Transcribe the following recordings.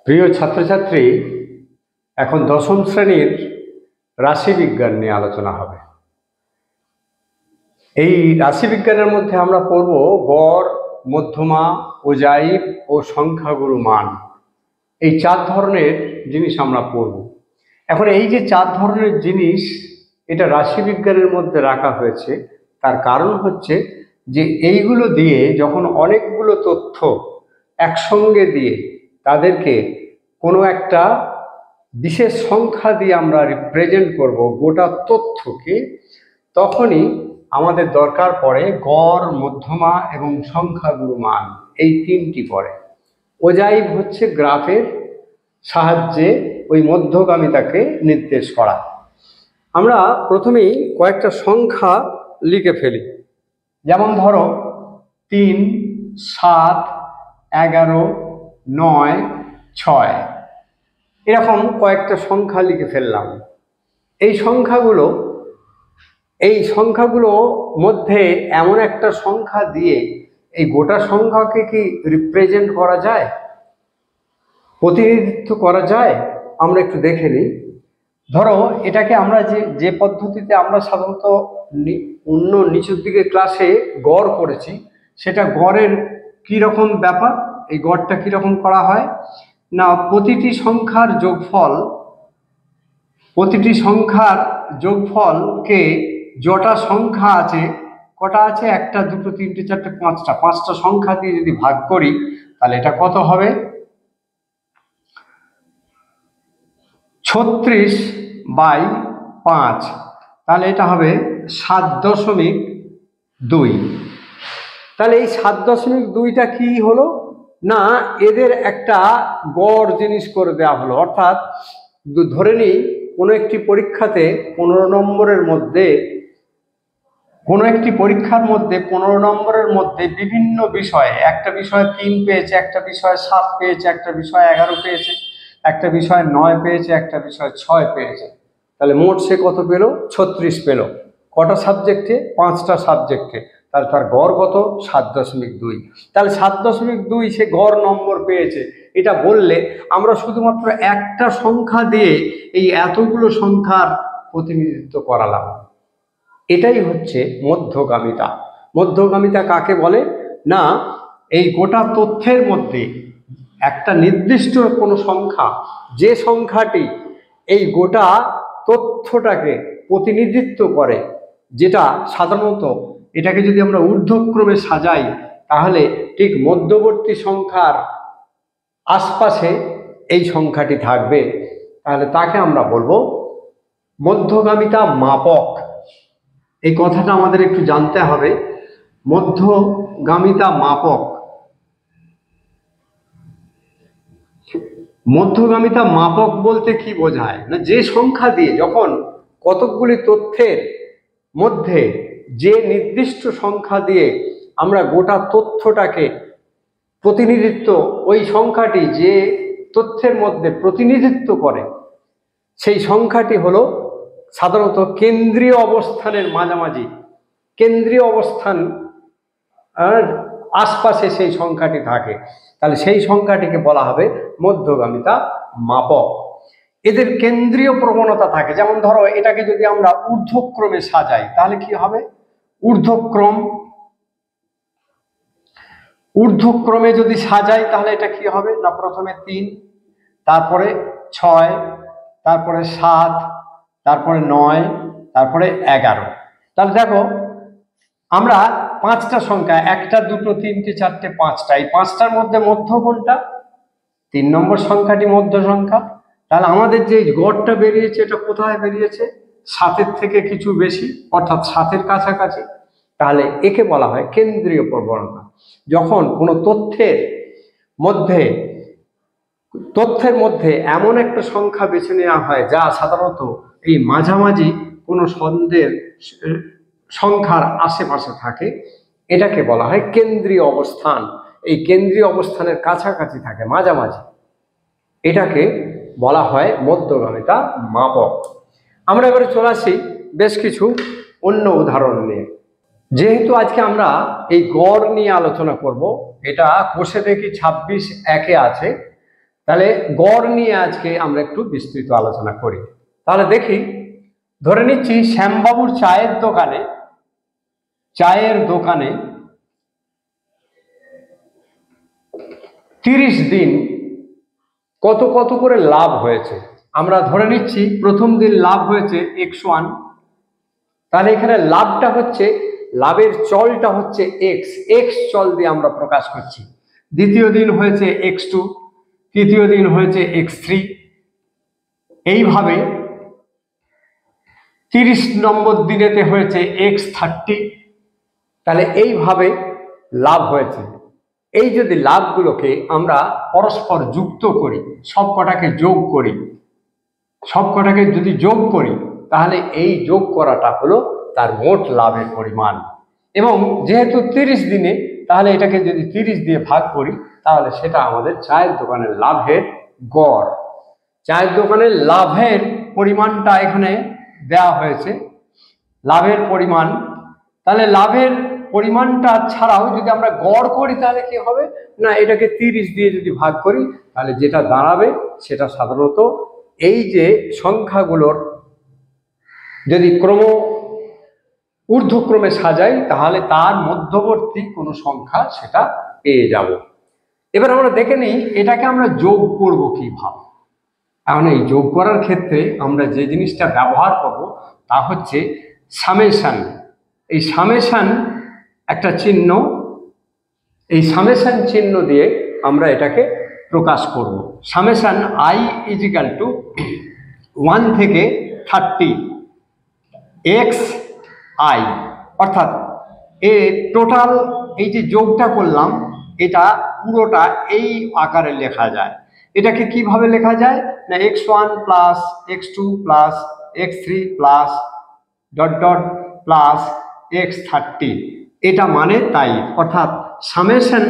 প্রিয় ছাত্রছাত্রী, এখন দশম শ্রেণীর রাশিবিজ্ঞান নিয়ে আলোচনা হবে। এই রাশিবিজ্ঞানের মধ্যে আমরা পড়ব গড়, মধ্যমা, অজাইব ও সংখ্যাগুরু মান। এই চার ধরনের জিনিস আমরা পড়ব। এখন এই যে চার ধরনের জিনিস, এটা রাশিবিজ্ঞানের মধ্যে রাখা হয়েছে। তার কারণ হচ্ছে যে এইগুলো দিয়ে যখন অনেকগুলো তথ্য একসঙ্গে দিয়ে তাদেরকে কোনো একটা বিশেষ সংখ্যা দিয়ে আমরা রিপ্রেজেন্ট করব গোটা তথ্যকে, তখনই আমাদের দরকার পড়ে গড়, মধ্যমা এবং সংখ্যাগুরু মান, এই তিনটি পড়ে। অজাইব হচ্ছে গ্রাফের সাহায্যে ওই মধ্যগামিতাকে নির্দেশ করা। আমরা প্রথমেই কয়েকটা সংখ্যা লিখে ফেলি। যেমন ধরো 3, 7, 11, 9, 6, এরকম কয়েকটা সংখ্যা লিখে ফেললাম। এই সংখ্যাগুলো মধ্যে এমন একটা সংখ্যা দিয়ে এই গোটা সংখ্যাকে কি রিপ্রেজেন্ট করা যায়, প্রতিনিধিত্ব করা যায়? আমরা একটু দেখে নিই। ধরো এটাকে আমরা যে পদ্ধতিতে আমরা সাধারণত নিচের দিকে ক্লাসে গড় করেছি, সেটা গড়ের কীরকম ব্যাপার, এই গড়টা কীরকম করা হয় না, প্রতিটি সংখ্যার যোগফলকে যটা সংখ্যা আছে, কটা আছে, 1, 2, 3, 4, 5টা সংখ্যা দিয়ে যদি ভাগ করি তাহলে এটা কত হবে? 36/5, তাহলে এটা হবে 7.2। তাহলে এই 7.2টা কি হলো না, এদের একটা গড় জিনিস করে দেওয়া হলো। অর্থাৎ ধরে নিই কোনো একটি পরীক্ষাতে 15 নম্বরের মধ্যে বিভিন্ন বিষয়ে, একটা বিষয়ে 3 পেয়েছে, একটা বিষয়ে 7 পেয়েছে, একটা বিষয়ে 11 পেয়েছে, একটা বিষয়ে 9 পেয়েছে, একটা বিষয়ে 6 পেয়েছে। তাহলে মোট সে কত পেল? 36 পেল। কটা সাবজেক্টে? 5টা সাবজেক্টে। তাহলে তার গড় কত? 7.2। তাহলে 7.2 সে গড় নম্বর পেয়েছে। এটা বললে আমরা শুধুমাত্র একটা সংখ্যা দিয়ে এই এতগুলো সংখ্যার প্রতিনিধিত্ব করালাম। এটাই হচ্ছে মধ্যগামিতা। মধ্যগামিতা কাকে বলে না, এই গোটা তথ্যের মধ্যে একটা নির্দিষ্ট কোনো সংখ্যা, যে সংখ্যাটি এই গোটা তথ্যটাকে প্রতিনিধিত্ব করে, যেটা সাধারণত এটাকে যদি আমরা ঊর্ধ্বক্রমে সাজাই তাহলে ঠিক মধ্যবর্তী সংখ্যার আশপাশে এই সংখ্যাটি থাকবে, তাহলে তাকে আমরা বলবো মধ্যগামিতা মাপক। এই কথাটা আমাদের একটু জানতে হবে। মধ্যগামিতা মাপক। মধ্যগামিতা মাপক বলতে কি বোঝায় না, যে সংখ্যা দিয়ে যখন কতকগুলি তথ্যের মধ্যে যে নির্দিষ্ট সংখ্যা দিয়ে আমরা গোটা তথ্যটাকে প্রতিনিধিত্ব, ওই সংখ্যাটি যে তথ্যের মধ্যে প্রতিনিধিত্ব করে, সেই সংখ্যাটি হলো সাধারণত কেন্দ্রীয় অবস্থানের মাঝামাঝি, কেন্দ্রীয় অবস্থান আর আশপাশে সেই সংখ্যাটি থাকে, তাহলে সেই সংখ্যাটিকে বলা হবে মধ্যগামিতা মাপক। এদের কেন্দ্রীয় প্রবণতা থাকে। যেমন ধরো এটাকে যদি আমরা ঊর্ধ্বক্রমে সাজাই তাহলে কি হবে? ঊর্ধ্বক্রমে যদি সাজাই তাহলে এটা কি হবে না, প্রথমে 3, তারপরে 6, তারপরে 7, তারপরে 9, তারপরে 11। তাহলে দেখো আমরা 5টা সংখ্যা, 1, 2, 3, 4, 5টা, এই 5টার মধ্যে মধ্য কোনটা? 3 নম্বর সংখ্যাটি মধ্য সংখ্যা। তাহলে আমাদের যে গড়টা বেরিয়েছে, এটা কোথায় বেরিয়েছে? 7-এর থেকে কিছু বেশি, অর্থাৎ 7-এর কাছাকাছি। তাহলে একে বলা হয় কেন্দ্রীয় প্রবণতা। যখন কোনো তথ্যের মধ্যে এমন একটা সংখ্যা বেছে নেওয়া হয় যা সাধারণত এই মাঝামাঝি কোনো সংখ্যার আশেপাশে থাকে, এটাকে বলা হয় কেন্দ্রীয় অবস্থান। এই কেন্দ্রীয় অবস্থানের কাছাকাছি থাকে, মাঝামাঝি, এটাকে বলা হয় মধ্যগামিতা মাপক। আমরা এবারে চলে আসি বেশ কিছু অন্য উদাহরণ নিয়ে। যেহেতু আজকে আমরা এই গড় নিয়ে আলোচনা করব, এটা কোষে দেখি 26-1 আছে, তাহলে গড় নিয়ে আজকে আমরা একটু বিস্তৃত আলোচনা করি। তাহলে দেখি, ধরে নিচ্ছি শ্যামবাবুর চায়ের দোকানে 30 দিন কত কত করে লাভ হয়েছে। আমরা ধরে নিচ্ছি প্রথম দিন লাভ হয়েছে x1, তাহলে এখানে লাভটা হচ্ছে, লাভের চলটা হচ্ছে x চল দিয়ে আমরা প্রকাশ করছি। দ্বিতীয় দিন হয়েছে x2, তৃতীয় দিন হয়েছে x3, এইভাবে 30 নম্বর দিনেতে হয়েছে x30। তাহলে এইভাবে লাভ হয়েছে। এই যদি লাভগুলোকে আমরা পরস্পর যুক্ত করি, সবকটাকে যদি যোগ করি, তাহলে এই যোগ করাটা হলো তার মোট লাভের পরিমাণ। এবং যেহেতু 30 দিনে, তাহলে এটাকে যদি 30 দিয়ে ভাগ করি, তাহলে সেটা আমাদের চায়ের দোকানের লাভের গড়। চায়ের দোকানের লাভের পরিমাণটা এখানে দেওয়া হয়েছে, লাভের পরিমাণ। তাহলে লাভের পরিমাণটা ছাড়াও যদি আমরা গড় করি, তাহলে কি হবে না, এটাকে 30 দিয়ে যদি ভাগ করি, তাহলে যেটা দাঁড়াবে সেটা সাধারণত এই যে সংখ্যাগুলোর যদি ঊর্ধ্বক্রমে সাজাই, তাহলে তার মধ্যবর্তী কোনো সংখ্যা সেটা পেয়ে যাব। এবার আমরা দেখে নিই এটাকে আমরা যোগ করব কিভাবে। এখন এই যোগ করার ক্ষেত্রে আমরা যে জিনিসটা ব্যবহার করব তা হচ্ছে সামেশন। এই সামেশন একটা চিহ্ন, এই সামেশন চিহ্ন দিয়ে আমরা এটাকে প্রকাশ করব। সামেশন i = 1 থেকে 30 xi, অর্থাৎ টোটাল এই যে যোগটা করলাম, এটা পুরোটা এই আকারে লেখা যায়। এটাকে কিভাবে লেখা যায় না, x1 plus x2 plus x3 plus ... plus x30, এটা মানে তাই। অর্থাৎ সামেশন,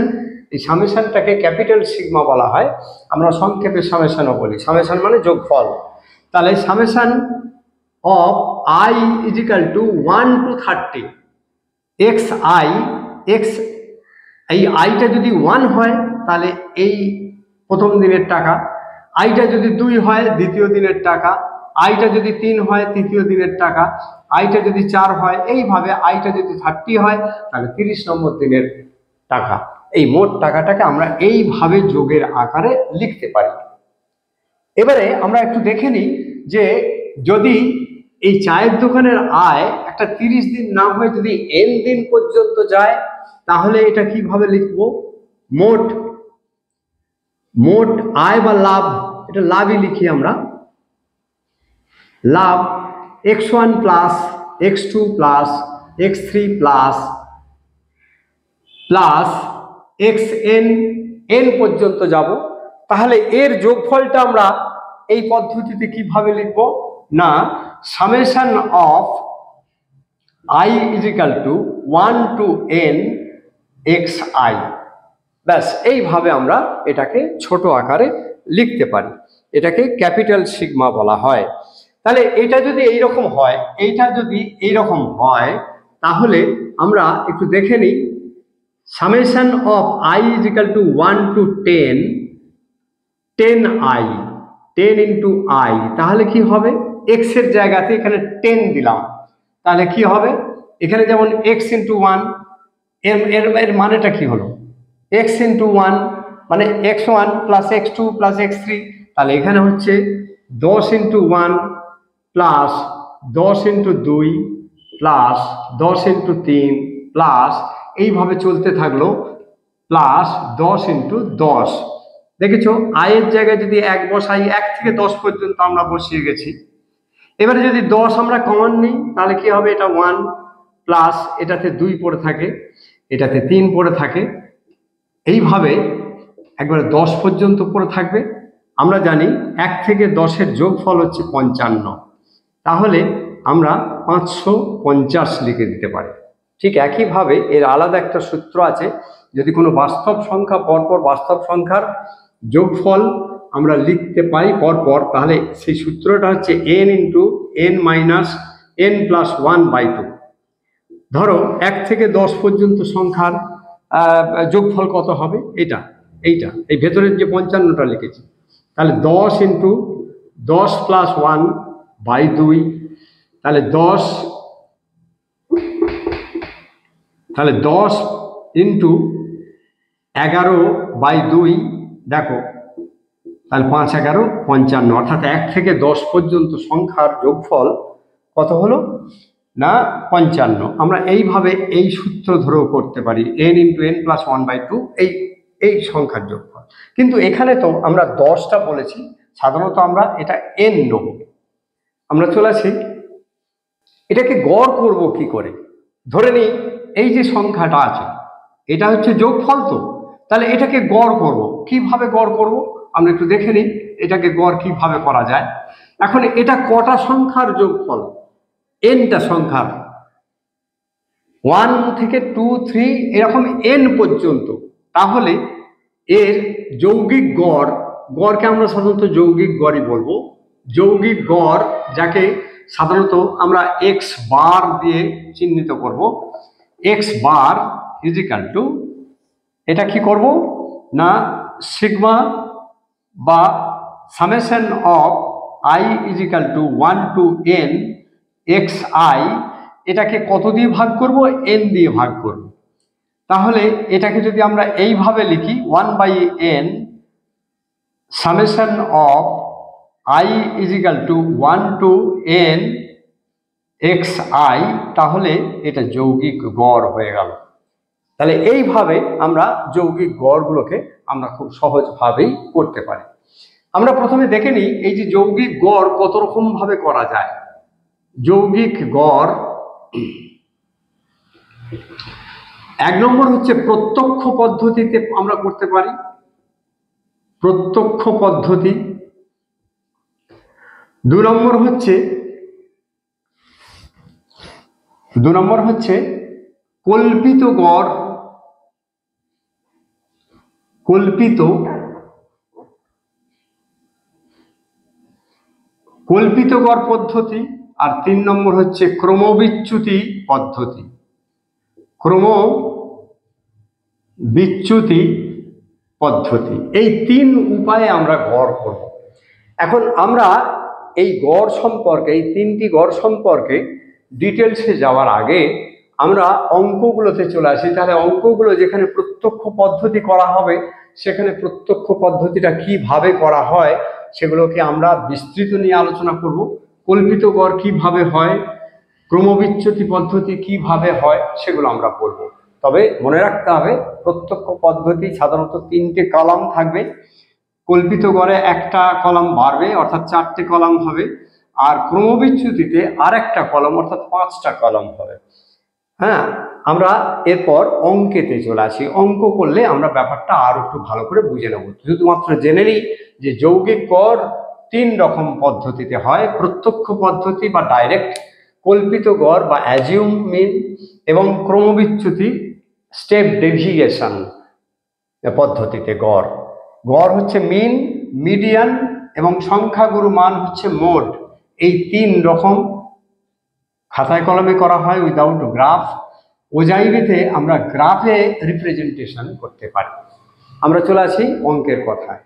এই সামেশনটাকে ক্যাপিটাল সিগমা বলা হয়, আমরা সংক্ষেপে সামেশনও বলি। সামেশন মানে যোগফল। তাহলে summation of i = 1 to 30 xi, এই আইটা যদি 1 হয় তাহলে এই প্রথম দিনের টাকা, আইটা যদি 2 হয় দ্বিতীয় দিনের টাকা, আইটা যদি 3 হয় তৃতীয় দিনের টাকা, আইটা যদি 4 হয়, এইভাবে আইটা যদি 30 হয় তাহলে 30 নম্বর দিনের টাকা। এই মোট টাকাটাকে আমরা এইভাবে যোগের আকারে লিখতে পারি। এবারে আমরা একটু দেখে নিই যে যদি এই চায়ের দোকানের আয় একটা 30 দিন না হয়ে যদি n দিন পর্যন্ত যায়, তাহলে এটা কিভাবে লিখব, মোট আয় বা লাভ, এটা লাভই লিখি আমরা। লাভ x1 plus x2 plus x3 plus xn, n পর্যন্ত যাব। তাহলে এর যোগফলটা আমরা এই পদ্ধতিতে কিভাবে লিখব না, summation of i = 1 to n xi। ব্যাস, এইভাবে আমরা এটাকে ছোট আকারে লিখতে পারি। এটাকে ক্যাপিটাল সিগমা বলা হয়। তাহলে এটা যদি এইরকম হয়, এইটা যদি এইরকম হয়, তাহলে আমরা একটু দেখে নিই summation of i = 1 to 10 10i, 10 into i, তাহলে কি হবে, x এর জায়গাতে এখানে 10 দিলাম, তাহলে কি হবে, এখানে যেমন x into 1, এর মানেটা কি হলো, x into 1 মানে x1 plus x2 plus x3, তাহলে এখানে হচ্ছে 10 into 1 plus 10 into 2 plus 10 into 3 plus, এইভাবে চলতে থাকলো, প্লাস 10 into 10। দেখেছো, আয়ের জায়গায় যদি 1 বসাই, 1 থেকে 10 পর্যন্ত আমরা বসিয়ে গেছি। এবারে যদি 10 আমরা কমন নিই, তাহলে কি হবে, এটা 1 প্লাস এটাতে 2 পড়ে থাকে, এটাতে 3 পড়ে থাকে, এইভাবে একবারে 10 পর্যন্ত পড়ে থাকবে। আমরা জানি 1 থেকে 10-এর যোগফল হচ্ছে 55, তাহলে আমরা 550 লিখে দিতে পারি। ঠিক একইভাবে এর আলাদা একটা সূত্র আছে, যদি কোনো বাস্তব সংখ্যা পরপর বাস্তব সংখ্যার যোগফল আমরা লিখতে পাই পরপর, তাহলে সেই সূত্রটা হচ্ছে n into n minus n plus 1/2। ধরো 1 থেকে 10 পর্যন্ত সংখ্যার যোগফল কত হবে, এইটা এই ভেতরের যে 55টা লিখেছি, তাহলে 10 ইন্টু 10 প্লাস 1 বাই 2, তাহলে 10 ইন্টু 11 বাই 2, দেখো তাহলে 5 11 55, অর্থাৎ 1 থেকে 10 পর্যন্ত সংখ্যার যোগফল কত হলো না 55। আমরা এইভাবে এই সূত্র ধরেও করতে পারি, n ইন্টু n প্লাস 1/2 এই সংখ্যার যোগফল। কিন্তু এখানে তো আমরা 10টা বলেছি, সাধারণত আমরা এটা n নেব। আমরা চলে আসি, এটাকে গড় করব কি করে। ধরে নিই এই যে সংখ্যাটা আছে এটা হচ্ছে যোগফল, তো তাহলে এটাকে গড় করব। কিভাবে গড় করব আমরা একটু দেখে নিই, এটাকে গড় কিভাবে করা যায়। এখন এটা কটা সংখ্যার যোগফল, nটা সংখ্যার, 1 থেকে 2 3 এরকম n পর্যন্ত। তাহলে এর যৌগিক গড়কে আমরা সাধারণত যৌগিক গড়ই বলবো। যৌগিক গড় যাকে সাধারণত আমরা x বার দিয়ে চিহ্নিত করব, x বার ইজিক্যাল টু, এটা কি করব না সিগমা বা summation of i equal to 1 to n xi, এটাকে কত দিয়ে ভাগ করব, n দিয়ে ভাগ করব। তাহলে এটাকে যদি আমরা এইভাবে লিখি 1/n summation of i equal to 1 to n xi, তাহলে এটা যৌগিক গড় হয়ে গেল। তাহলে এইভাবে আমরা যৌগিক গড়গুলোকে আমরা খুব সহজভাবেই করতে পারি। আমরা প্রথমে দেখে নিই এই যে যৌগিক গড় কত রকম ভাবে করা যায়। যৌগিক গড় 1 নম্বর হচ্ছে প্রত্যক্ষ পদ্ধতিতে আমরা করতে পারি, প্রত্যক্ষ পদ্ধতি। 2 নম্বর হচ্ছে কল্পিত গড়, কল্পিত গড় পদ্ধতি। আর 3 নম্বর হচ্ছে ক্রমবিচ্যুতি পদ্ধতি, ক্রমবিচ্যুতি পদ্ধতি। এই 3 উপায়ে আমরা গড় করব। এখন আমরা এই গড় সম্পর্কে, এই 3টি গড় সম্পর্কে ডিটেলসে যাওয়ার আগে আমরা অঙ্কগুলোতে চলে আসি। তাহলে অঙ্কগুলো যেখানে প্রত্যক্ষ পদ্ধতি করা হবে, সেখানে প্রত্যক্ষ পদ্ধতিটা কিভাবে করা হয় সেগুলোকে আমরা বিস্তৃত নিয়ে আলোচনা করব। কল্পিত গড় কিভাবে হয়, ক্রমবিচ্যুতি পদ্ধতি কিভাবে হয়, সেগুলো আমরা বলবো। তবে মনে রাখতে হবে প্রত্যক্ষ পদ্ধতি সাধারণত 3টে কলাম থাকবে, কল্পিত গড়ে একটা কলাম বাড়বে অর্থাৎ 4টে কলাম হবে, আর ক্রমবিচ্যুতিতে আরেকটা কলাম অর্থাৎ 5টা কলাম হবে। হ্যাঁ, আমরা এরপর অঙ্কেতে চলে আসি। অঙ্ক করলে আমরা ব্যাপারটা আরো একটু ভালো করে বুঝে নেব। শুধুমাত্র জেনে নিই যে যৌগিক গড় 3 রকম পদ্ধতিতে হয়, প্রত্যক্ষ পদ্ধতি বা ডাইরেক্ট, কল্পিত গড় বা অ্যাজিউম মিন, এবং ক্রমবিচ্যুতি স্টেপ ডেভিয়েশন পদ্ধতিতে গড়। গড় হচ্ছে মিন, মিডিয়ান এবং সংখ্যাগুরু মান হচ্ছে মোড। এই 3 রকম খাতায় কলমে করা হয় উইদাউট গ্রাফ। ওজাইবিতে আমরা গ্রাফে রিপ্রেজেন্টেশন করতে পারি। আমরা চলে আসি অঙ্কের কথায়,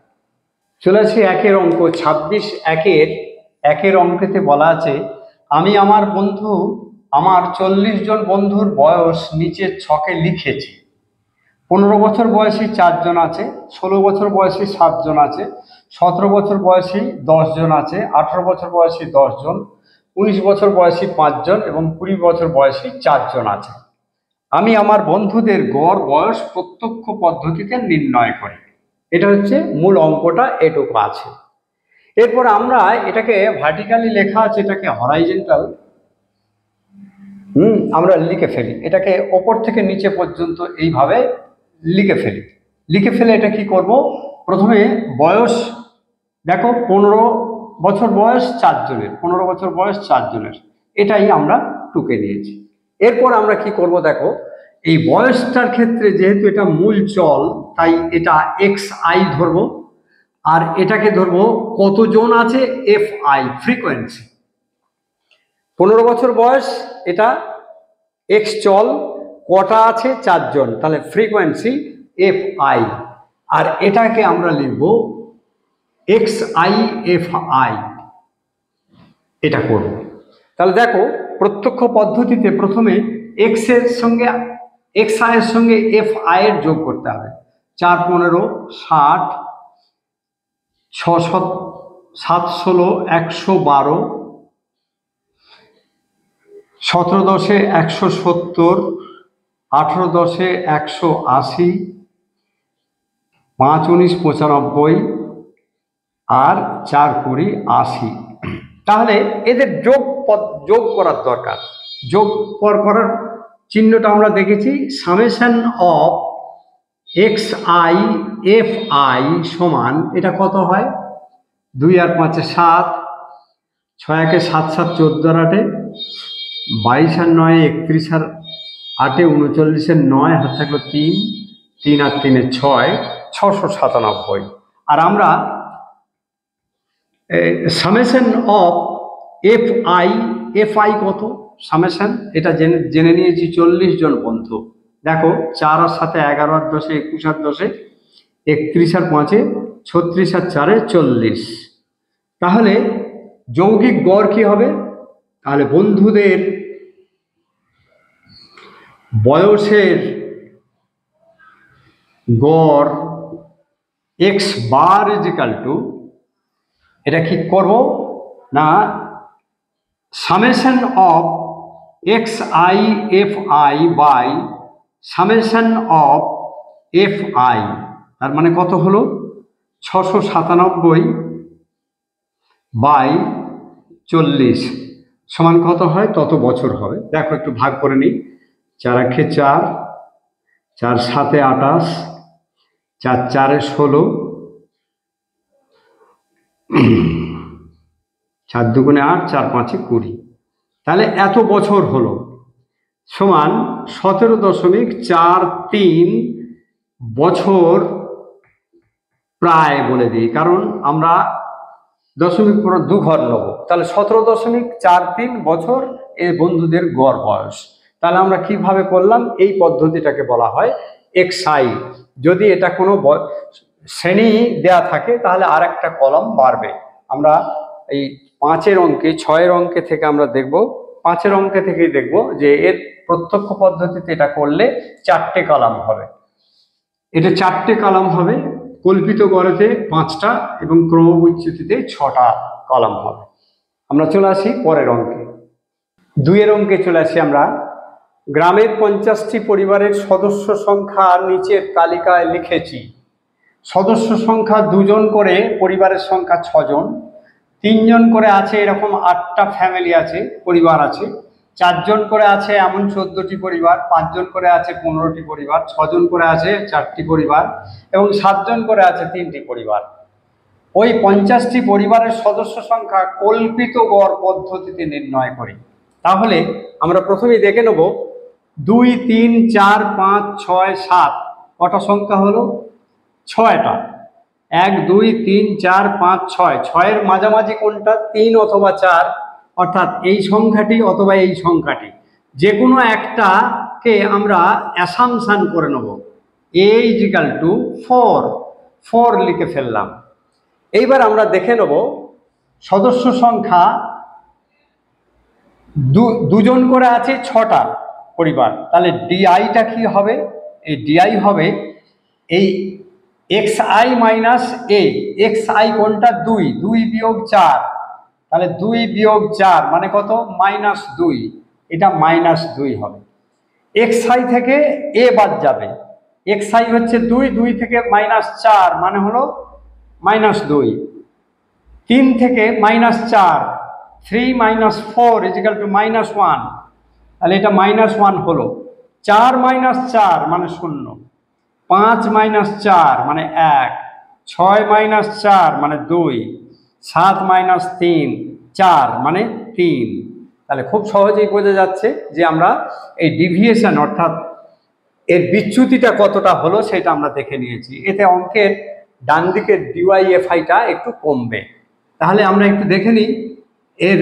চলে আসি 1-এর অঙ্ক। 26-1-এর অঙ্কেতে বলা আছে, আমি আমার 40 জন বন্ধুর বয়স নিচের ছকে লিখেছি। 15 বছর বয়সী 4 জন আছে, 16 বছর বয়সী 7 জন আছে, 17 বছর বয়সী 10 জন আছে, 18 বছর বয়সী 10 জন, 19 বছর বয়সী 5 জন এবং 20 বছর বয়সী 4 জন আছে। আমি আমার বন্ধুদের গড় বয়স প্রত্যক্ষ পদ্ধতিতে নির্ণয় করি। এটা হচ্ছে মূল অঙ্কটা, এটুকু আছে। এরপর আমরা এটাকে ভার্টিক্যালি লেখা আছে, এটাকে হরাইজন্টাল আমরা লিখে ফেলি। এটাকে ওপর থেকে নিচে পর্যন্ত এইভাবে লিখে ফেলে এটা কি করব, প্রথমে বয়স দেখো 15 বছর বয়স 4 জনের, 15 বছর বয়স 4 জনের, এটাই আমরা টুকে নিয়েছি। এরপর আমরা কি করব, দেখো এই বয়সটার ক্ষেত্রে যেহেতু এটা মূল চল, তাই এটা xi ধরবো, আর এটাকে ধরবো কতজন আছে fi, ফ্রিকোয়েন্সি। 15 বছর বয়স, এটা x চল, কটা আছে 4 জন, তাহলে ফ্রিকোয়েন্সি fi। আর এটাকে আমরা লিখব এক্স আই এফ আই এটা করব। তাহলে দেখো প্রত্যক্ষ পদ্ধতিতে প্রথমে এক্স এর সঙ্গে এক্স আই এর সঙ্গে এফ আই এর যোগ করতে হবে। 4 15 60, 6 7 16 112, 17 10 170, 18 10 180, 5 19 95 আর 4 20 80। তাহলে এদের যোগ করার দরকার। যোগ করার চিহ্নটা আমরা দেখেছি, summation of x i f I সমান এটা কত হয়, 2 আর 5 7, 6 1 7 7 14 আর 8, 22 আর 9 31 আর 8 39 এর 9, হাত থাকলো 3, 3 আর 3 6, 697। আর আমরা সামেশন অফ এফ আই কত, সামেশন এটা জেনে নিয়েছি 40 জন বন্ধু। দেখো 4 আর 7 11 আর 10 21 আর 10, 31 আর 5 36 আর 4 40। তাহলে যৌগিক গড় কি হবে, তাহলে বন্ধুদের বয়সের গড় এক্স বার ইজিক্যাল টু, এটা কি করব না, summation of x i f i by summation of f i, তার মানে কত হলো 697 বাই 40 সমান কত হয়, তত বছর হবে। দেখো একটু ভাগ করে নিই, 4 1 4, 4 7 28, 4 4 16, 4 2 8, 4 5 20। তাহলে এত বছর হলো সমান 17.43 বছর প্রায় বলে দিই, কারণ আমরা দশমিক পুরো 2 ঘর নেব। তাহলে 17.43 বছর এই বন্ধুদের গড় বয়স। তাহলে আমরা কিভাবে করলাম, এই পদ্ধতিটাকে বলা হয় এক্সআই। যদি এটা কোনো শ্রেণী দেয়া থাকে তাহলে আর একটা কলম বাড়বে। আমরা এই 5 অঙ্কে 6 অঙ্কে থেকে আমরা দেখব, 5 অঙ্কে থেকেই দেখব যে এর প্রত্যক্ষ পদ্ধতিতে এটা করলে 4টে কলাম হবে। এটা 4টে কলাম হবে, কল্পিত গড়েতে 5টা এবং ক্রমবিচ্যুতিতে 6টা কলাম হবে। আমরা চলে আসি পরের অঙ্কে। 2 অঙ্কে চলে আসি আমরা। গ্রামের 50টি পরিবারের সদস্য সংখ্যা নিচের তালিকায় লিখেছি। সদস্য সংখ্যা 2 জন করে, পরিবারের সংখ্যা 6 জন, 3 জন করে আছে এরকম 8টা ফ্যামিলি আছে, পরিবার আছে, 4 জন করে আছে এমন 14টি পরিবার, 5 জন করে আছে 15টি পরিবার, 6 জন করে আছে 4টি পরিবার এবং 7 জন করে আছে 3টি পরিবার। ওই 50টি পরিবারের সদস্য সংখ্যা কল্পিত গড় পদ্ধতিতে নির্ণয় করি। তাহলে আমরা প্রথমেই দেখে নেব 2 3 4 5 6 7 কটা সংখ্যা হলো, 6টা। 1 2 3 4 5 6, 6-এর মাঝামাঝি কোনটা, 3 অথবা 4, অর্থাৎ এই সংখ্যাটি অথবা এই সংখ্যাটি, যে কোনো একটাকে আমরা অ্যাসাম্পশন করে নেব। a ইজিক্যাল টু 4 লিখে ফেললাম। এইবার আমরা দেখে নেব সদস্য সংখ্যা 2 জন করে আছে 6টা পরিবার, তাহলে ডিআইটা কি হবে, এই ডিআই হবে এই x I minus A. X I কোনটা, 2, 2 বিয়োগ 4, তাহলে 2 বিয়োগ 4 মানে কত, -2, এটা -2 হবে। এক্স আই থেকে এ বাদ যাবে, এক্স আই হচ্ছে 2, 2 থেকে -4 মানে হলো -2, 3 থেকে -4, 3 - 4 = -1, তাহলে এটা -1 হলো। 4 - 4 মানে 0, 5 - 4 মানে 1, 6 - 4 মানে 2, 7 - 3 4 মানে 3। তাহলে খুব সহজেই বোঝা যাচ্ছে যে আমরা এই ডিভিয়েশন অর্থাৎ এর বিচ্যুতিটা কতটা হলো সেটা আমরা দেখে নিয়েছি। এতে অঙ্কের ডান দিকের ডিওয়াইএফআইটা একটু কমবে। তাহলে আমরা একটু দেখে নিই এর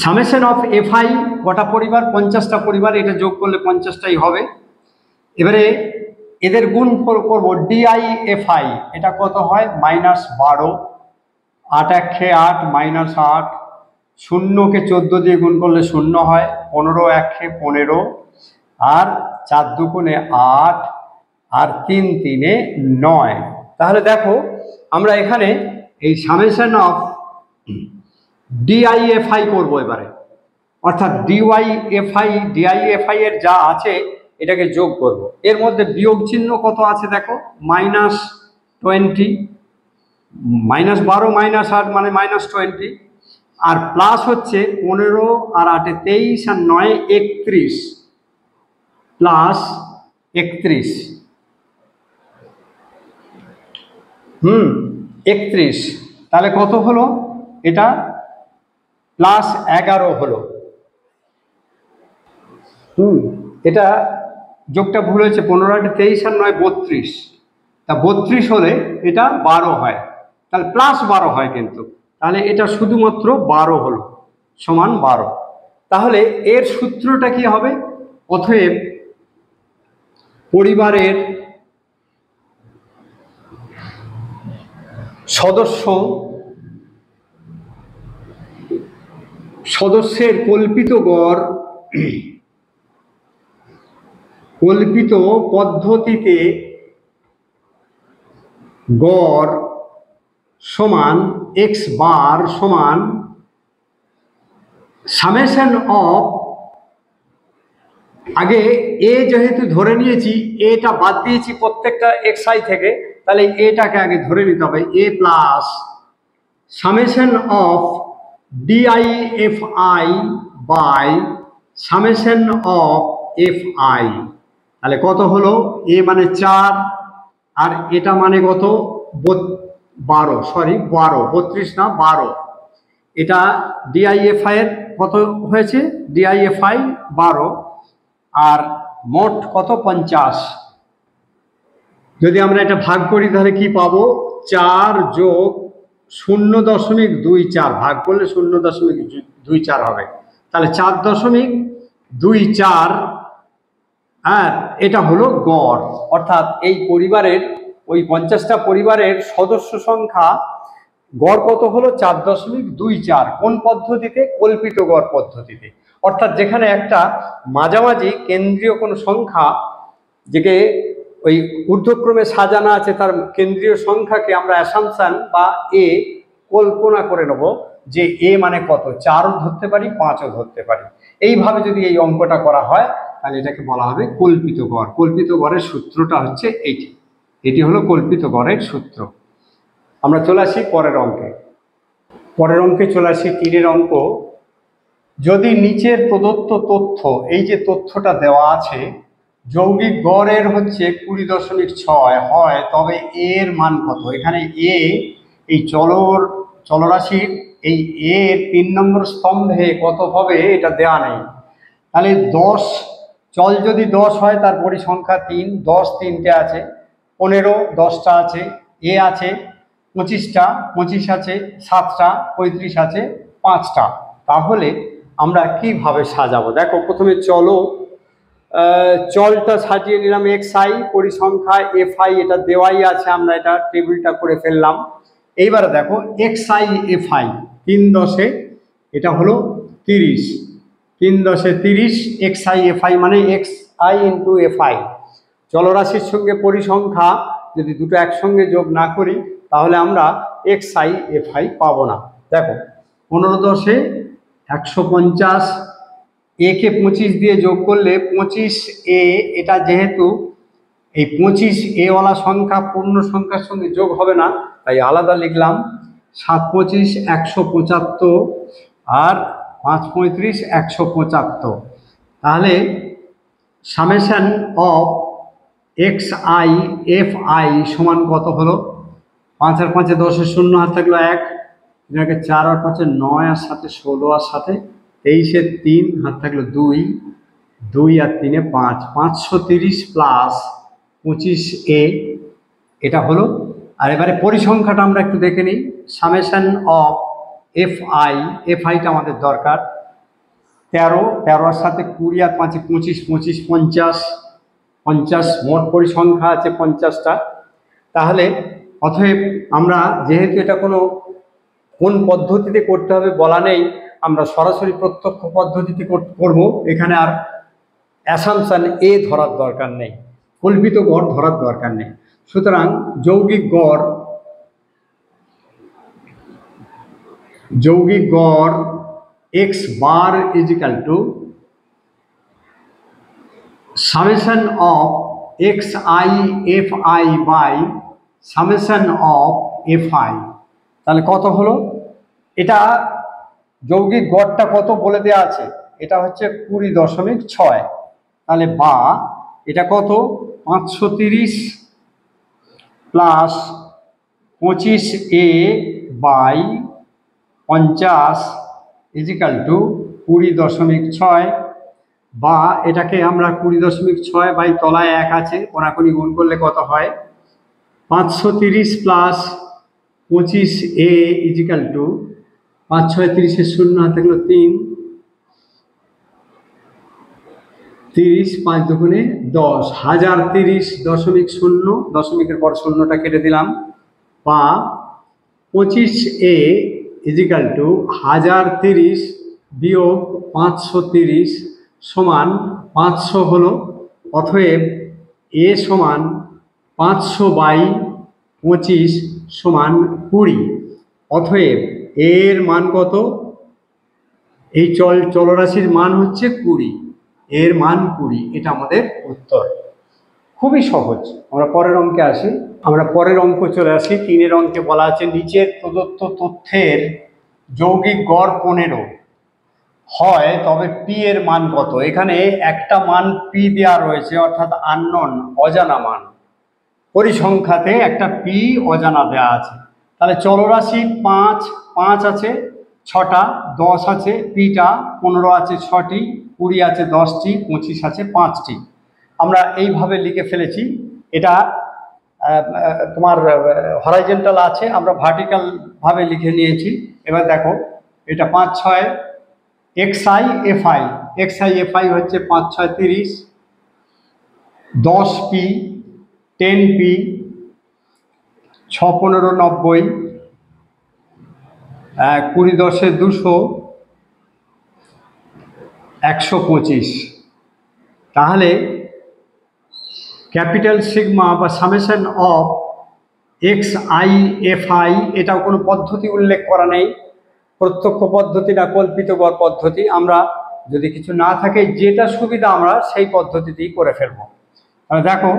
সামেশন অফ এফআই কটা পরিবার, 50টা পরিবার, এটা যোগ করলে 50টাই হবে। এবারে এদের গুণ করবো DIFI, এটা কত হয় -12, 8 1 8 -8, 0-কে 14 দিয়ে গুণ করলে 0 হয়, 15 1 15, আর 4 2 8, আর 3 3 9। তাহলে দেখো আমরা এখানে এই সামেশন অফ DIFI করবো এবারে, অর্থাৎ DIFI এর যা আছে এটাকে যোগ করব। এর মধ্যে বিয়োগ চিহ্ন কত আছে দেখো, -20, -12 -8 মানে -20, আর প্লাস হচ্ছে 15 আর 8 23 আর 9 31, প্লাস 31, 31, তাহলে কত হলো, এটা +11 হলো। এটা যোগটা ভুল হয়েছে, 15 8 23 আর 9 32, তা 32 হলে এটা 12 হয়, তাহলে +12 হয় কিন্তু, তাহলে এটা শুধুমাত্র 12 হলো, সমান 12। তাহলে এর সূত্রটা কি হবে, অতএব পরিবারের সদস্যের কল্পিত পদ্ধতিতে গড় সমান x বার সমান সামেশন অফ, আগে এ যেহেতু ধরে নিয়েছি, এটা বাদ দিয়েছি প্রত্যেকটা xi থেকে, তাহলে এটাকে আগে ধরে নিতে হবে, a plus summation of DIFI by summation of FI, তাহলে কত হলো, এ মানে 4 আর এটা মানে কত 12, সরি 12, 32 না 12, এটা DIFI এর কত হয়েছে, DIFI 12, আর মোট কত 50। যদি আমরা এটা ভাগ করি তাহলে কি পাবো, 4 যোগ 0.24, ভাগ করলে 0.24 হবে, তাহলে 4.24, আর এটা হলো গড়, অর্থাৎ এই পরিবারের ওই 50টা পরিবারের সদস্য সংখ্যা গড় কত হলো 4.24। কোন পদ্ধতিতে, কল্পিত গড় পদ্ধতিতে, অর্থাৎ যেখানে একটা মাঝামাঝি কেন্দ্রীয় কোনো সংখ্যা যেকে ওই ঊর্ধ্বক্রমে সাজানো আছে, তার কেন্দ্রীয় সংখ্যাকে আমরা অ্যাসাম্পশন বা এ কল্পনা করে নেব যে এ মানে কত, 4ও ধরতে পারি 5ও ধরতে পারি। এইভাবে যদি এই অঙ্কটা করা হয় তাহলে এটাকে বলা হবে কল্পিত গড়। কল্পিত গড়ের সূত্রটা হচ্ছে এটি হলো কল্পিত গড়ের সূত্র। আমরা চলে আসি পরের অঙ্কে চলে আসি 3-এর অঙ্ক। যদি নিচের প্রদত্ত তথ্য, এই যে তথ্যটা দেওয়া আছে, যৌগিক গড়ের হচ্ছে 20.6 হয়, তবে এর মান কত। এখানে এ এই চলরাশির এই এর 3 নম্বর স্তম্ভে কত হবে এটা দেওয়া নেই। তাহলে 10 চল যদি 10 হয় তার পরিসংখ্যা 3, 10 3টে আছে, 15 10টা আছে, এ আছে 25টা, 25 আছে 7টা, 35 আছে 5টা। তাহলে আমরা কিভাবে সাজাবো, দেখো প্রথমে চলটা সাজিয়ে নিলাম xi, পরিসংখ্যা fi, এটা দেওয়াই আছে, আমরা এটা টেবিলটা করে ফেললাম। এইবারে দেখো xi fi 3 10 এটা হলো 30, 3 10 30, xi fi মানে xi ইন্টু fi। চলরাশির সঙ্গে পরিসংখ্যা যদি দুটো একসঙ্গে যোগ না করি তাহলে আমরা xi fi পাবো না। দেখো 15 10 150, একে 25 দিয়ে যোগ করলে 25a, এটা যেহেতু এই 25a ওয়ালা সংখ্যা পূর্ণ সংখ্যার সঙ্গে যোগ হবে না, তাই আলাদা লিখলাম। 7 25 175, আর 5 35 175। তাহলে সামেশন অফ xi fi সমান কত হলো, 5 আর 5 10 0, হাত থাকলো 1, 4 আর 5 9, আর 7 16, আর 7 23, 3 হাত থাকলো 2, 2 আর 3 5, 530 প্লাস 25a, এটা হলো। আর এবারে পরিসংখ্যাটা আমরা একটু দেখে নিই। সামেশন অফ fiটা আমাদের দরকার 13, 13 আর 7 20, আর 5 25, 25 50, 50, মোট পরিসংখ্যা আছে 50টা। তাহলে অতএব আমরা যেহেতু এটা কোন পদ্ধতিতে করতে হবে বলা নেই, আমরা সরাসরি প্রত্যক্ষ পদ্ধতিতে করব। এখানে আর অ্যাসাম্পশন এ ধরার দরকার নেই, কল্পিত গড় ধরার দরকার নেই। সুতরাং যৌগিক গড় x bar is equal to summation of xi by summation of fi। তাহলে কত হলো? এটা যৌগিক গড়টা কত বলে দেওয়া আছে, এটা হচ্ছে 20.6। তাহলে বা এটা কত? 530 plus 25a by 50 is equal to 20.6। বা এটাকে আমরা 20.6 বাই তলায় 1 আছে, কোনাকুনি গুণ করলে কত হয়? 530 plus 25a is equal two 5 6 30 শূন্য হাতে গেল 3, 30 5 দুগুণে 10, 1030.0, দশমিকের পর শূন্যটা কেটে দিলাম। বা 25a ইজ ইকাল টু 1030 বিয়োগ 530 সমান 500 হলো। অতএব এ সমান 500 বাই 25 সমান 20। অতএব এর মান কত? এই চলরাশির মান হচ্ছে 20, এর মান 20। এটা আমাদের উত্তর। খুবই সহজ। আমরা পরের অঙ্কে আসি। আমরা পরের অঙ্ক চলে আসি। 3 অঙ্কে বলা আছে নিচের প্রদত্ত তথ্যের যৌগিক গড় 15 হয় তবে পি এর মান কত? এখানে একটা মান পি দেওয়া রয়েছে, অর্থাৎ আননোন, অজানা মান। পরিসংখ্যাতে একটা পি অজানা দেওয়া আছে। তাহলে চলরাশি 5 আছে 6টা, 10 আছে পিটা, 15 আছে 6টি, 20 আছে 10টি, 25 আছে 5টি। আমরা এইভাবে লিখে ফেলেছি। এটা তোমার হরাইজন্টাল আছে, আমরা ভার্টিক্যাল ভাবে লিখে নিয়েছি। এবার দেখো, এটা 5 6 xi fi হচ্ছে 5 6 30, 10p 10p, 6 15 90, 20 10 200, 125। তাহলে ক্যাপিটাল সিগমা বা সামেশন অফ xi fi, এটাও কোনো পদ্ধতি উল্লেখ করা নেই, প্রত্যক্ষ পদ্ধতি না কল্পিত গড় পদ্ধতি। আমরা যদি কিছু না থাকে, যেটা সুবিধা আমরা সেই পদ্ধতিতেই করে ফেলবো। তাহলে দেখো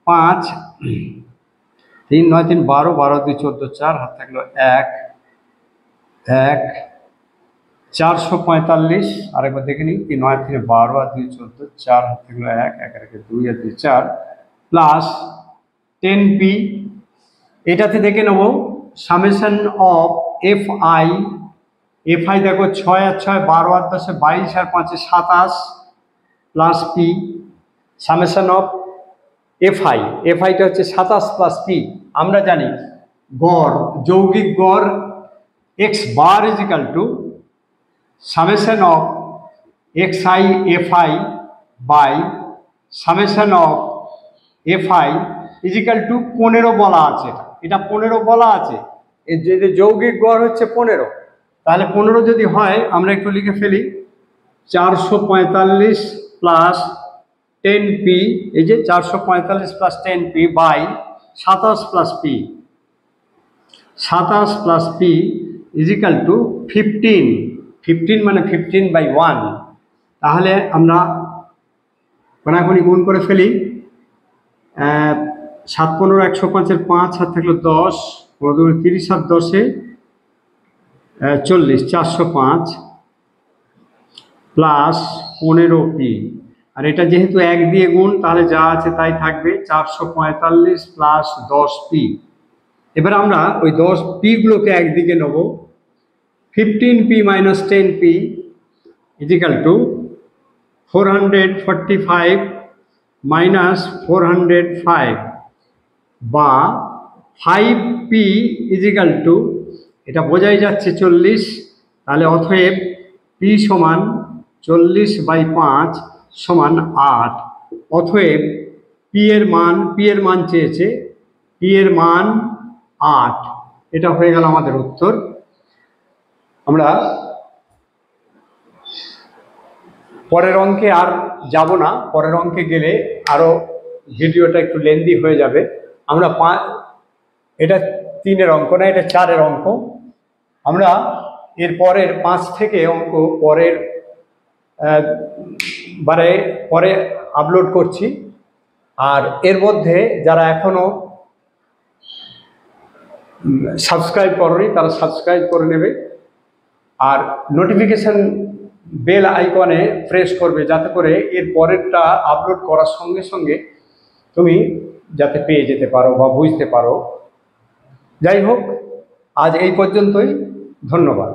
5 3 9 3 12, 12 2 14, 4 হাত থাকলো 1 1 445। আরেকবার দেখে নিই, 3 9 3 12 আর 2 14, 4 হাত থাকলো 1 1 রেখে 2 আর 2 4 প্লাস 10p। এটাতে দেখে নেব সামেশন অফ fi দেখো 6 আর 6 12 আর 10 22 আর 5 27 প্লাস পি। সামেশন অফ fiটা হচ্ছে 27 প্লাস পি। আমরা জানি গড়, যৌগিক গড় x bar is equal to summation of xi fi by summation of fi is equal to 15 বলা আছে। এটা 15 বলা আছে, এর যে যৌগিক গড় হচ্ছে 15। তাহলে 15 যদি হয়, আমরা একটু লিখে ফেলি, 445 প্লাস 10p, এই যে 445 plus 10p by 27 plus p, 27 plus p is equal to 15। 15 মানে 15/1। তাহলে আমরা কোনাকুনি গুণ করে ফেলি। 7 15 105 এর 5 হাত থাকলো 10, 30 আর 10 40, 405 প্লাস 15p। আর এটা যেহেতু 1 দিয়ে গুণ, তাহলে যা আছে তাই থাকবে, 445 প্লাস 10p। এবার আমরা ওই 10p গুলোকে একদিকে নেব। 15p minus 10p is equal two 445 minus 405 বা 5p ইজ ইকাল টু, এটা বোঝাই যাচ্ছে 40। তাহলে অতএব p সমান 40/5 সমান 8। অতএব পি এর মান চেয়েছে, পি এর মান 8। এটা হয়ে গেল আমাদের উত্তর। আমরা পরের অঙ্কে আর যাব না, পরের অঙ্কে গেলে আরো ভিডিওটা একটু লেন্দি হয়ে যাবে। আমরা এটা 3-এর অঙ্ক না, এটা 4-এর অঙ্ক। আমরা এর পরের 5 থেকে অঙ্ক পরের পরে আপলোড করছি। আর এর মধ্যে যারা এখনো সাবস্ক্রাইব করনি তারা সাবস্ক্রাইব করে নেবে, আর নোটিফিকেশন বেল আইকনে প্রেস করবে, যাতে করে এর পরেরটা আপলোড করার সঙ্গে সঙ্গে তুমি যাতে পেয়ে যেতে পারো বা বুঝতে পারো। যাই হোক, আজ এই পর্যন্তই। ধন্যবাদ।